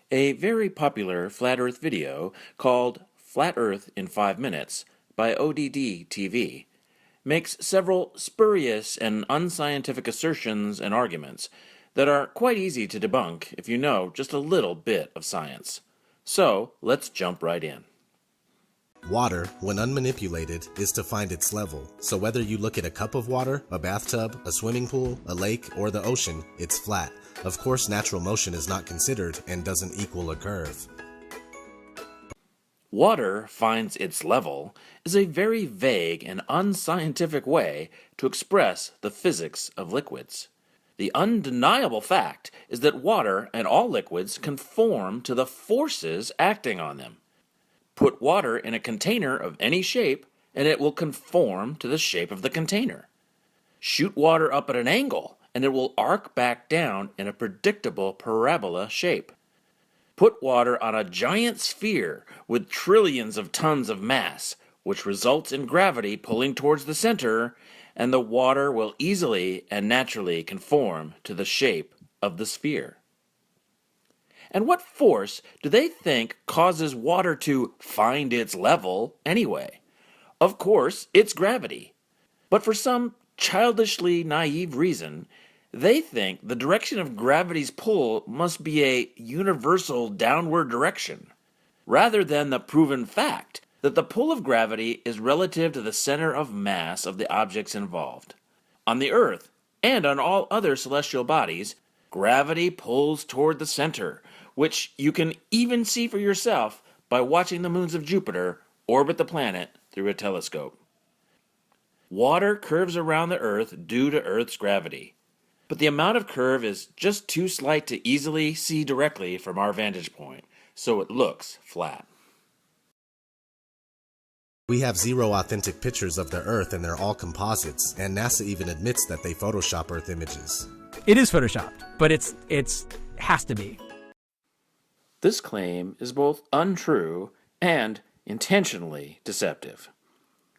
A very popular flat Earth video called Flat Earth in 5 Minutes by ODD TV makes several spurious and unscientific assertions and arguments that are quite easy to debunk if you know just a little bit of science. So, let's jump right in. Water, when unmanipulated, is to find its level. So whether you look at a cup of water, a bathtub, a swimming pool, a lake, or the ocean, it's flat. Of course, natural motion is not considered and doesn't equal a curve. Water finds its level is a very vague and unscientific way to express the physics of liquids. The undeniable fact is that water and all liquids conform to the forces acting on them. Put water in a container of any shape, and it will conform to the shape of the container. Shoot water up at an angle, and it will arc back down in a predictable parabola shape. Put water on a giant sphere with trillions of tons of mass, which results in gravity pulling towards the center, and the water will easily and naturally conform to the shape of the sphere. And what force do they think causes water to find its level anyway? Of course, it's gravity. But for some childishly naive reason, they think the direction of gravity's pull must be a universal downward direction, rather than the proven fact that the pull of gravity is relative to the center of mass of the objects involved. On the Earth, and on all other celestial bodies, gravity pulls toward the center, which you can even see for yourself by watching the moons of Jupiter orbit the planet through a telescope. Water curves around the Earth due to Earth's gravity, but the amount of curve is just too slight to easily see directly from our vantage point, so it looks flat. We have 0 authentic pictures of the Earth and they're all composites, and NASA even admits that they Photoshop Earth images. It is Photoshopped, but it's has to be. This claim is both untrue and intentionally deceptive.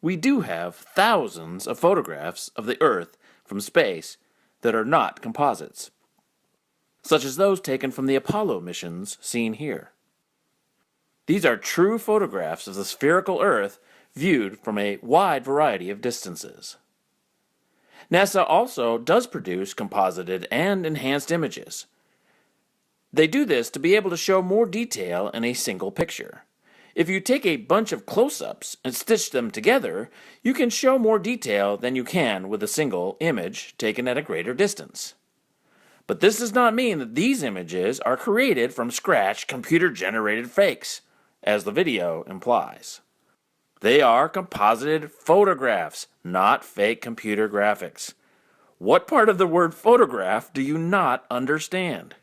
We do have thousands of photographs of the Earth from space that are not composites, such as those taken from the Apollo missions seen here. These are true photographs of the spherical Earth viewed from a wide variety of distances. NASA also does produce composited and enhanced images. They do this to be able to show more detail in a single picture. If you take a bunch of close-ups and stitch them together, you can show more detail than you can with a single image taken at a greater distance. But this does not mean that these images are created from scratch computer-generated fakes, as the video implies. They are composited photographs, not fake computer graphics. What part of the word photograph do you not understand?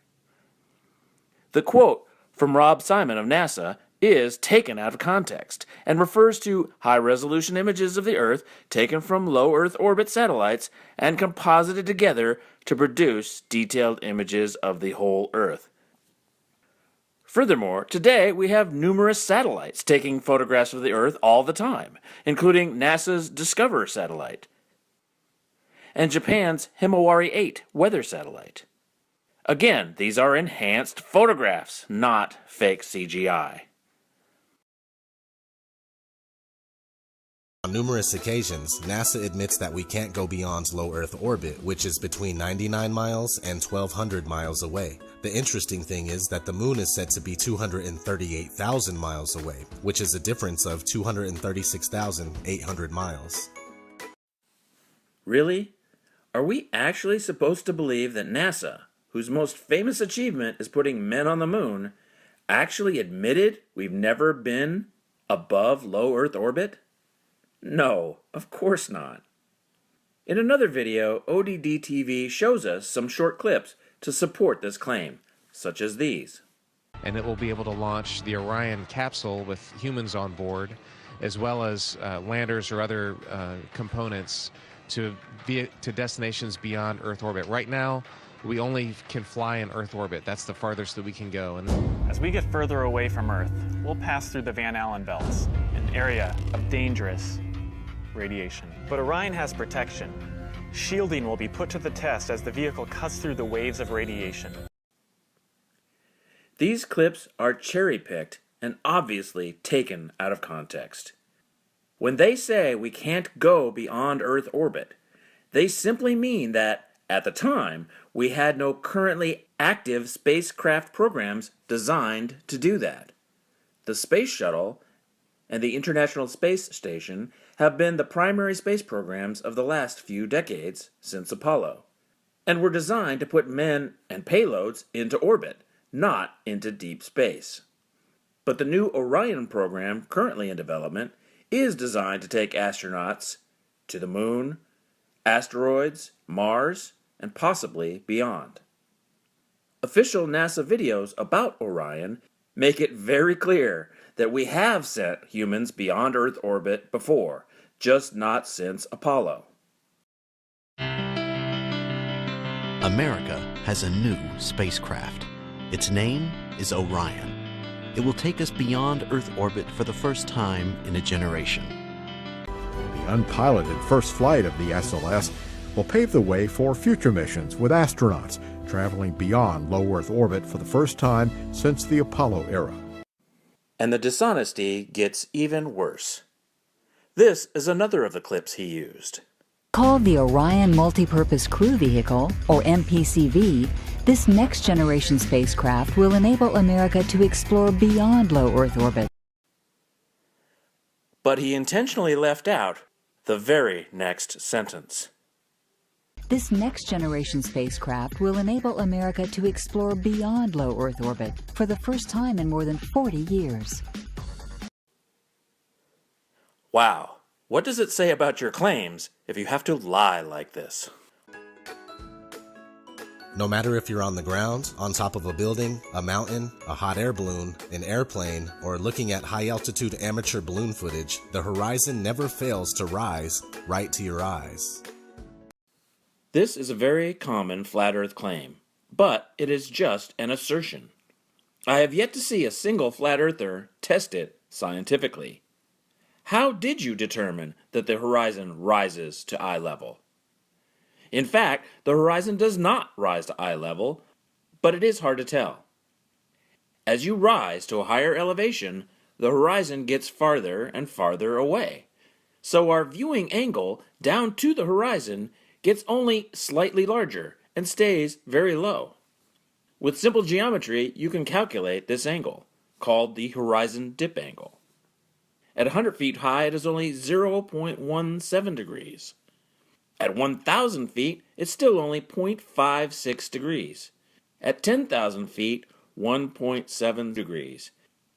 The quote from Rob Simon of NASA is taken out of context and refers to high-resolution images of the Earth taken from low Earth orbit satellites and composited together to produce detailed images of the whole Earth. Furthermore, today we have numerous satellites taking photographs of the Earth all the time, including NASA's Discover satellite and Japan's Himawari 8 weather satellite. Again, these are enhanced photographs, not fake CGI. On numerous occasions, NASA admits that we can't go beyond low Earth orbit, which is between 99 miles and 1,200 miles away. The interesting thing is that the moon is said to be 238,000 miles away, which is a difference of 236,800 miles. Really? Are we actually supposed to believe that NASA, whose most famous achievement is putting men on the moon, actually admitted we've never been above low Earth orbit? No, of course not. In another video, ODD TV shows us some short clips to support this claim, such as these. And it will be able to launch the Orion capsule with humans on board, as well as landers or other components to destinations beyond Earth orbit. Right now, we only can fly in Earth orbit. That's the farthest that we can go. And as we get further away from Earth, we'll pass through the Van Allen belts, an area of dangerous radiation. But Orion has protection. Shielding will be put to the test as the vehicle cuts through the waves of radiation. These clips are cherry-picked and obviously taken out of context. When they say we can't go beyond Earth orbit, they simply mean that, at the time, we had no currently active spacecraft programs designed to do that. The Space Shuttle and the International Space Station have been the primary space programs of the last few decades since Apollo, and were designed to put men and payloads into orbit, not into deep space. But the new Orion program currently in development is designed to take astronauts to the Moon, asteroids, Mars, and possibly beyond. Official NASA videos about Orion make it very clear that we have sent humans beyond Earth orbit before, just not since Apollo. America has a new spacecraft. Its name is Orion. It will take us beyond Earth orbit for the first time in a generation. The unpiloted first flight of the SLS will pave the way for future missions with astronauts traveling beyond low Earth orbit for the first time since the Apollo era. And the dishonesty gets even worse. This is another of the clips he used. Called the Orion Multipurpose Crew Vehicle, or MPCV, this next-generation spacecraft will enable America to explore beyond low Earth orbit. But he intentionally left out the very next sentence. This next-generation spacecraft will enable America to explore beyond low Earth orbit for the first time in more than 40 years. Wow, what does it say about your claims if you have to lie like this? No matter if you're on the ground, on top of a building, a mountain, a hot air balloon, an airplane, or looking at high-altitude amateur balloon footage, the horizon never fails to rise right to your eyes. This is a very common flat Earth claim, but it is just an assertion. I have yet to see a single flat earther test it scientifically. How did you determine that the horizon rises to eye level? In fact, the horizon does not rise to eye level, but it is hard to tell. As you rise to a higher elevation, the horizon gets farther and farther away. So our viewing angle down to the horizon gets only slightly larger and stays very low. With simple geometry, you can calculate this angle, called the horizon dip angle. At 100 feet high, it is only 0.17 degrees. At 1,000 feet, it's still only 0.56 degrees. At 10,000 feet, 1.7 degrees.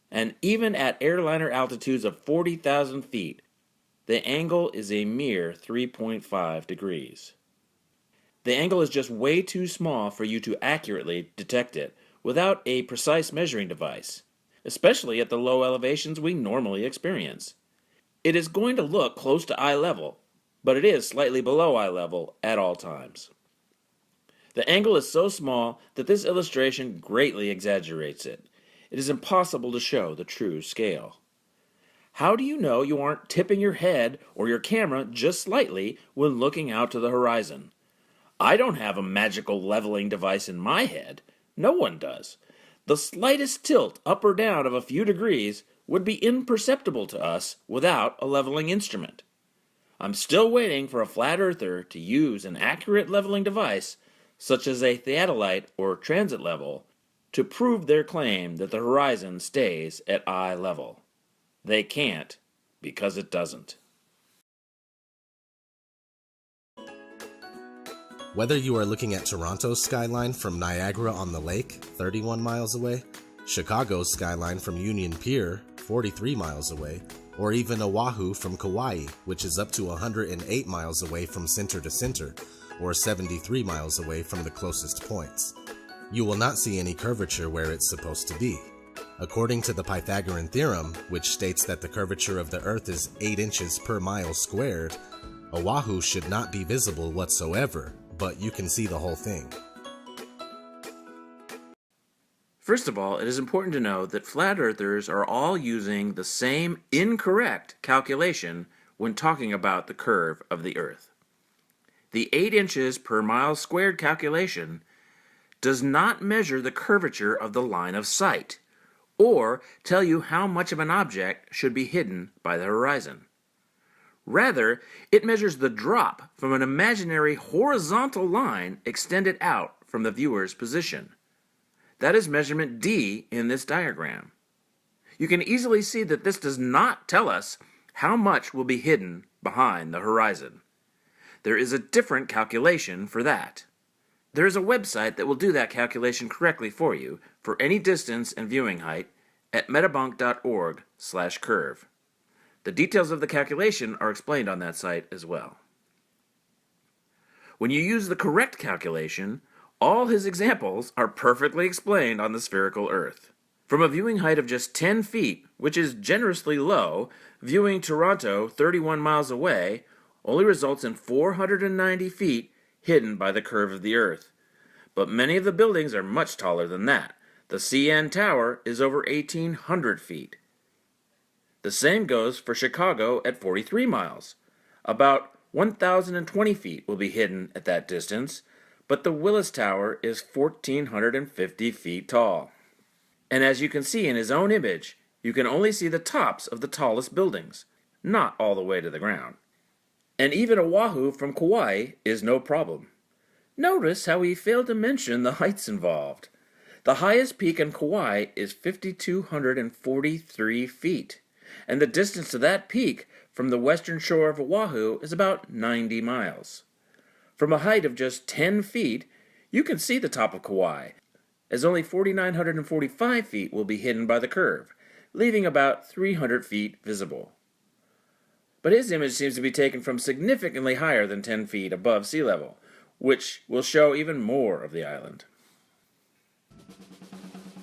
And even at airliner altitudes of 40,000 feet, the angle is a mere 3.5 degrees. The angle is just way too small for you to accurately detect it without a precise measuring device, especially at the low elevations we normally experience. It is going to look close to eye level, but it is slightly below eye level at all times. The angle is so small that this illustration greatly exaggerates it. It is impossible to show the true scale. How do you know you aren't tipping your head or your camera just slightly when looking out to the horizon? I don't have a magical leveling device in my head. No one does. The slightest tilt up or down of a few degrees would be imperceptible to us without a leveling instrument. I'm still waiting for a flat earther to use an accurate leveling device, such as a theodolite or transit level, to prove their claim that the horizon stays at eye level. They can't, because it doesn't. Whether you are looking at Toronto's skyline from Niagara-on-the-Lake, 31 miles away, Chicago's skyline from Union Pier, 43 miles away, or even Oahu from Kauai, which is up to 108 miles away from center to center, or 73 miles away from the closest points, you will not see any curvature where it's supposed to be. According to the Pythagorean theorem, which states that the curvature of the Earth is 8 inches per mile squared, Oahu should not be visible whatsoever, but you can see the whole thing. First of all, it is important to know that flat earthers are all using the same incorrect calculation when talking about the curve of the Earth. The 8 inches per mile squared calculation does not measure the curvature of the line of sight, or tell you how much of an object should be hidden by the horizon. Rather, it measures the drop from an imaginary horizontal line extended out from the viewer's position. That is measurement D in this diagram. You can easily see that this does not tell us how much will be hidden behind the horizon. There is a different calculation for that. There is a website that will do that calculation correctly for you for any distance and viewing height at metabunk.org/curve. The details of the calculation are explained on that site as well. When you use the correct calculation, all his examples are perfectly explained on the spherical Earth. From a viewing height of just 10 feet, which is generously low, viewing Toronto 31 miles away only results in 490 feet hidden by the curve of the Earth. But many of the buildings are much taller than that. The CN Tower is over 1,800 feet. The same goes for Chicago at 43 miles. About 1,020 feet will be hidden at that distance, but the Willis Tower is 1,450 feet tall. And as you can see in his own image, you can only see the tops of the tallest buildings, not all the way to the ground. And even Oahu from Kauai is no problem. Notice how he failed to mention the heights involved. The highest peak in Kauai is 5,243 feet, and the distance to that peak from the western shore of Oahu is about 90 miles. From a height of just 10 feet, you can see the top of Kauai, as only 4,945 feet will be hidden by the curve, leaving about 300 feet visible. But his image seems to be taken from significantly higher than 10 feet above sea level, which will show even more of the island.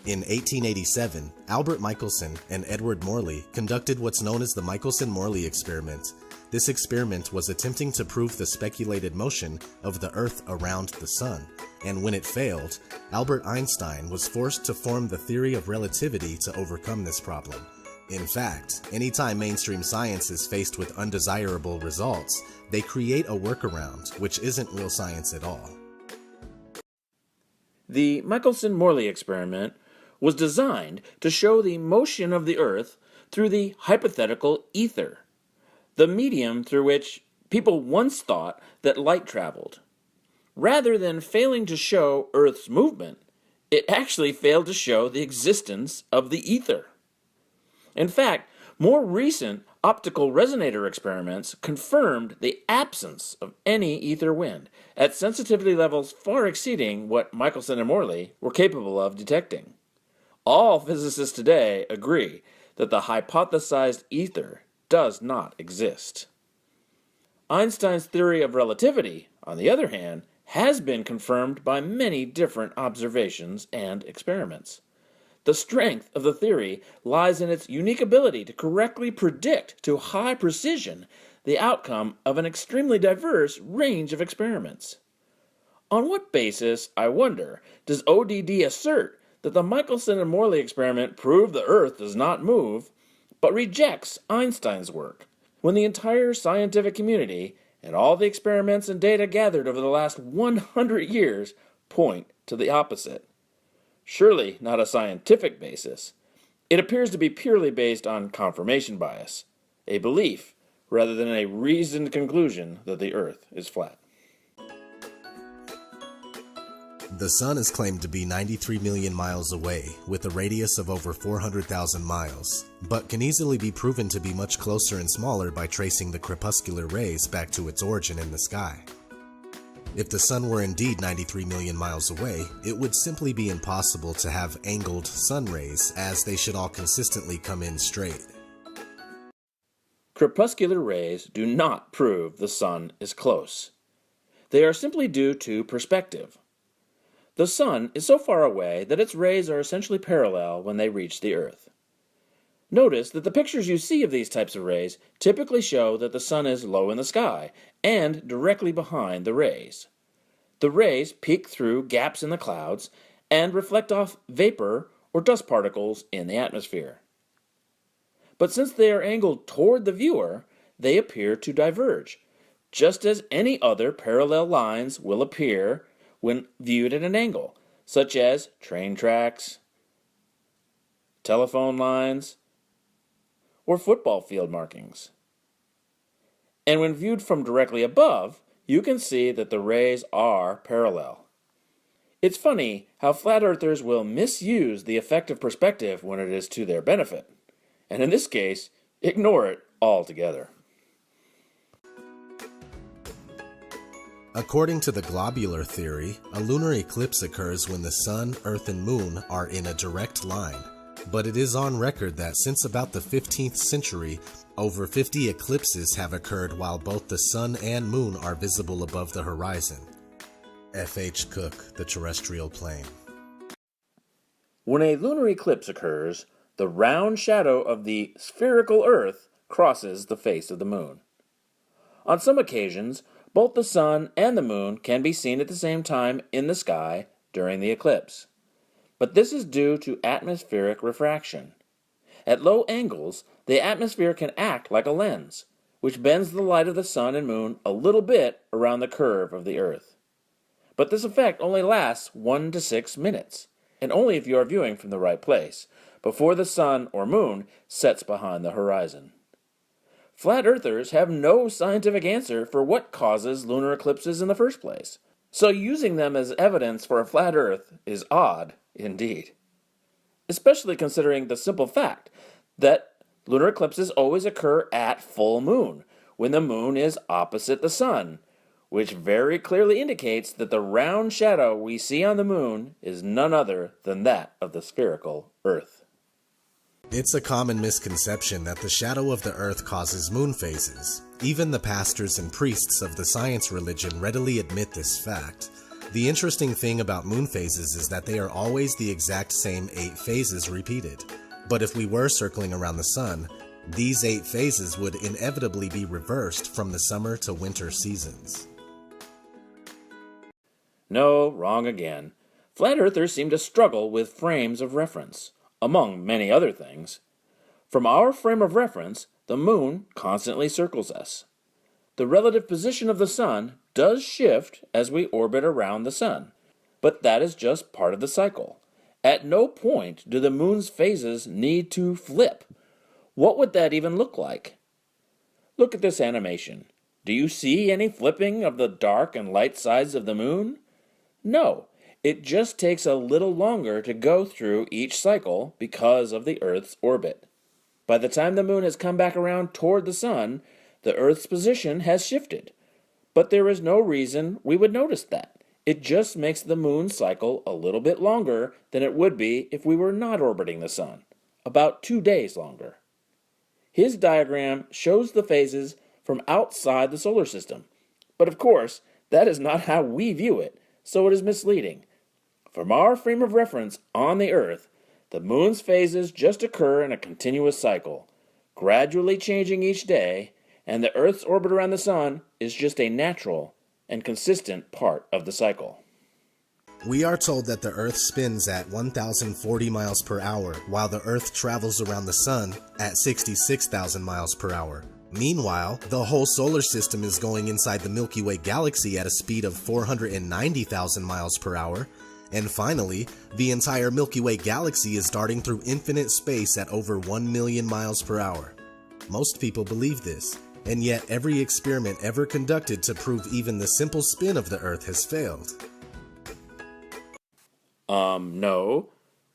In 1887, Albert Michelson and Edward Morley conducted what's known as the Michelson-Morley experiment. This experiment was attempting to prove the speculated motion of the Earth around the Sun, and when it failed, Albert Einstein was forced to form the theory of relativity to overcome this problem. In fact, anytime mainstream science is faced with undesirable results, they create a workaround, which isn't real science at all. The Michelson-Morley experiment was designed to show the motion of the Earth through the hypothetical ether, the medium through which people once thought that light traveled. Rather than failing to show Earth's movement, it actually failed to show the existence of the ether. In fact, more recent optical resonator experiments confirmed the absence of any ether wind at sensitivity levels far exceeding what Michelson and Morley were capable of detecting. All physicists today agree that the hypothesized ether does not exist. Einstein's theory of relativity, on the other hand, has been confirmed by many different observations and experiments. The strength of the theory lies in its unique ability to correctly predict to high precision the outcome of an extremely diverse range of experiments. On what basis, I wonder, does ODD assert that the Michelson and Morley experiment proved the Earth does not move, but rejects Einstein's work, when the entire scientific community and all the experiments and data gathered over the last 100 years point to the opposite? Surely not a scientific basis. It appears to be purely based on confirmation bias, a belief rather than a reasoned conclusion that the Earth is flat. The Sun is claimed to be 93 million miles away, with a radius of over 400,000 miles, but can easily be proven to be much closer and smaller by tracing the crepuscular rays back to its origin in the sky. If the Sun were indeed 93 million miles away, it would simply be impossible to have angled sun rays, as they should all consistently come in straight. Crepuscular rays do not prove the Sun is close. They are simply due to perspective. The Sun is so far away that its rays are essentially parallel when they reach the Earth. Notice that the pictures you see of these types of rays typically show that the Sun is low in the sky and directly behind the rays. The rays peek through gaps in the clouds and reflect off vapor or dust particles in the atmosphere. But since they are angled toward the viewer, they appear to diverge, just as any other parallel lines will appear when viewed at an angle, such as train tracks, telephone lines, or football field markings. And when viewed from directly above, you can see that the rays are parallel. It's funny how flat earthers will misuse the effective perspective when it is to their benefit, and in this case, ignore it altogether. According to the globular theory, a lunar eclipse occurs when the Sun, Earth, and Moon are in a direct line. But it is on record that since about the 15th century, over 50 eclipses have occurred while both the Sun and Moon are visible above the horizon. F.H. Cook, The Terrestrial Plane. When a lunar eclipse occurs, the round shadow of the spherical Earth crosses the face of the Moon. On some occasions, both the Sun and the Moon can be seen at the same time in the sky during the eclipse. But this is due to atmospheric refraction. At low angles, the atmosphere can act like a lens, which bends the light of the Sun and Moon a little bit around the curve of the Earth. But this effect only lasts 1 to 6 minutes, and only if you are viewing from the right place, before the Sun or Moon sets behind the horizon. Flat earthers have no scientific answer for what causes lunar eclipses in the first place, so using them as evidence for a flat Earth is odd indeed. Especially considering the simple fact that lunar eclipses always occur at full moon, when the moon is opposite the sun, which very clearly indicates that the round shadow we see on the moon is none other than that of the spherical Earth. It's a common misconception that the shadow of the Earth causes moon phases. Even the pastors and priests of the science religion readily admit this fact. The interesting thing about moon phases is that they are always the exact same 8 phases repeated. But if we were circling around the sun, these 8 phases would inevitably be reversed from the summer to winter seasons. No, wrong again. Flat earthers seem to struggle with frames of reference, among many other things. From our frame of reference, the moon constantly circles us. The relative position of the sun does shift as we orbit around the sun, but that is just part of the cycle. At no point do the moon's phases need to flip. What would that even look like? Look at this animation. Do you see any flipping of the dark and light sides of the moon? No. It just takes a little longer to go through each cycle because of the Earth's orbit. By the time the moon has come back around toward the sun, the Earth's position has shifted. But there is no reason we would notice that. It just makes the moon's cycle a little bit longer than it would be if we were not orbiting the sun, about 2 days longer. His diagram shows the phases from outside the solar system. But of course, that is not how we view it, so it is misleading. From our frame of reference on the Earth, the moon's phases just occur in a continuous cycle, gradually changing each day, and the Earth's orbit around the sun is just a natural and consistent part of the cycle. We are told that the Earth spins at 1,040 miles per hour, while the Earth travels around the sun at 66,000 miles per hour. Meanwhile, the whole solar system is going inside the Milky Way galaxy at a speed of 490,000 miles per hour. And finally, the entire Milky Way galaxy is darting through infinite space at over 1 million miles per hour. Most people believe this, and yet every experiment ever conducted to prove even the simple spin of the Earth has failed. No.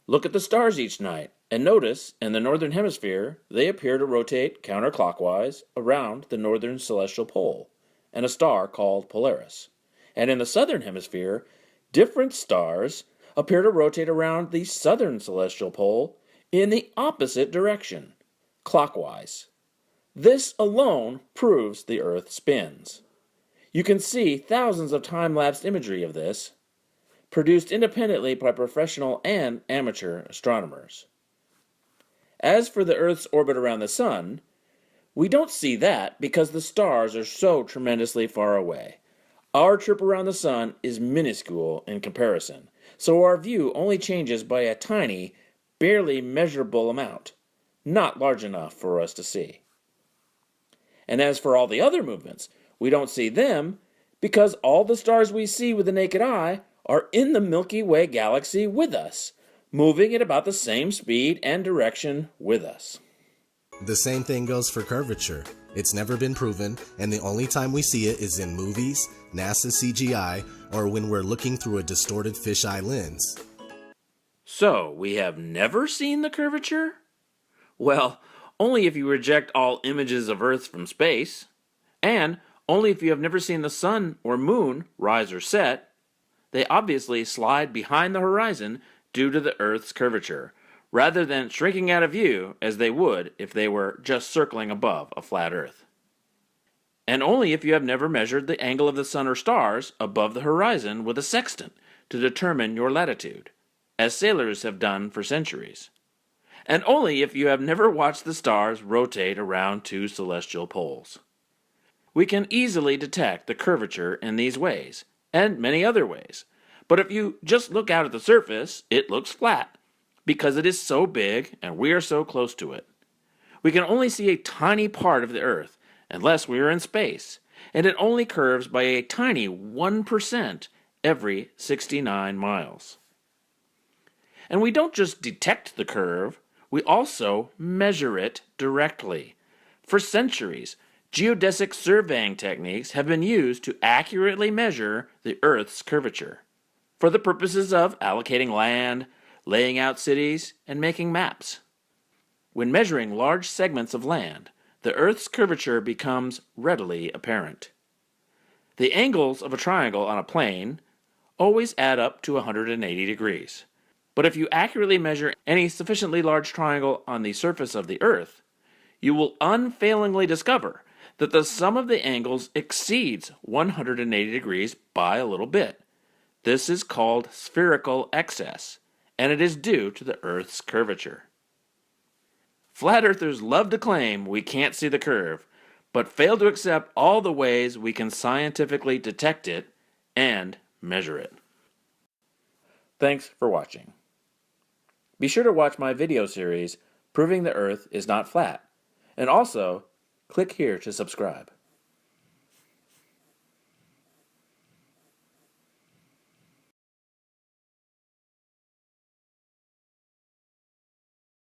Look at the stars each night, and notice, in the northern hemisphere, they appear to rotate counterclockwise around the northern celestial pole, and a star called Polaris. And in the southern hemisphere, different stars appear to rotate around the southern celestial pole in the opposite direction, clockwise. This alone proves the Earth spins. You can see thousands of time-lapse imagery of this, produced independently by professional and amateur astronomers. As for the Earth's orbit around the sun, we don't see that because the stars are so tremendously far away. Our trip around the sun is minuscule in comparison, so our view only changes by a tiny, barely measurable amount, not large enough for us to see. And as for all the other movements, we don't see them because all the stars we see with the naked eye are in the Milky Way galaxy with us, moving at about the same speed and direction with us. The same thing goes for curvature. It's never been proven, and the only time we see it is in movies, NASA CGI, or when we're looking through a distorted fisheye lens. So, we have never seen the curvature? Well, only if you reject all images of Earth from space, and only if you have never seen the sun or moon rise or set. They obviously slide behind the horizon due to the Earth's curvature, rather than shrinking out of view as they would if they were just circling above a flat Earth. And only if you have never measured the angle of the sun or stars above the horizon with a sextant to determine your latitude, as sailors have done for centuries. And only if you have never watched the stars rotate around two celestial poles. We can easily detect the curvature in these ways, and many other ways. But if you just look out at the surface, it looks flat, because it is so big and we are so close to it. We can only see a tiny part of the Earth, unless we are in space, and it only curves by a tiny 1% every 69 miles. And we don't just detect the curve, we also measure it directly. For centuries, geodesic surveying techniques have been used to accurately measure the Earth's curvature, for the purposes of allocating land, laying out cities, and making maps. When measuring large segments of land, the Earth's curvature becomes readily apparent. The angles of a triangle on a plane always add up to 180 degrees. But if you accurately measure any sufficiently large triangle on the surface of the Earth, you will unfailingly discover that the sum of the angles exceeds 180 degrees by a little bit. This is called spherical excess, and it is due to the Earth's curvature. Flat earthers love to claim we can't see the curve, but fail to accept all the ways we can scientifically detect it and measure it. Thanks for watching. Be sure to watch my video series, Proving the Earth is Not Flat, and also click here to subscribe.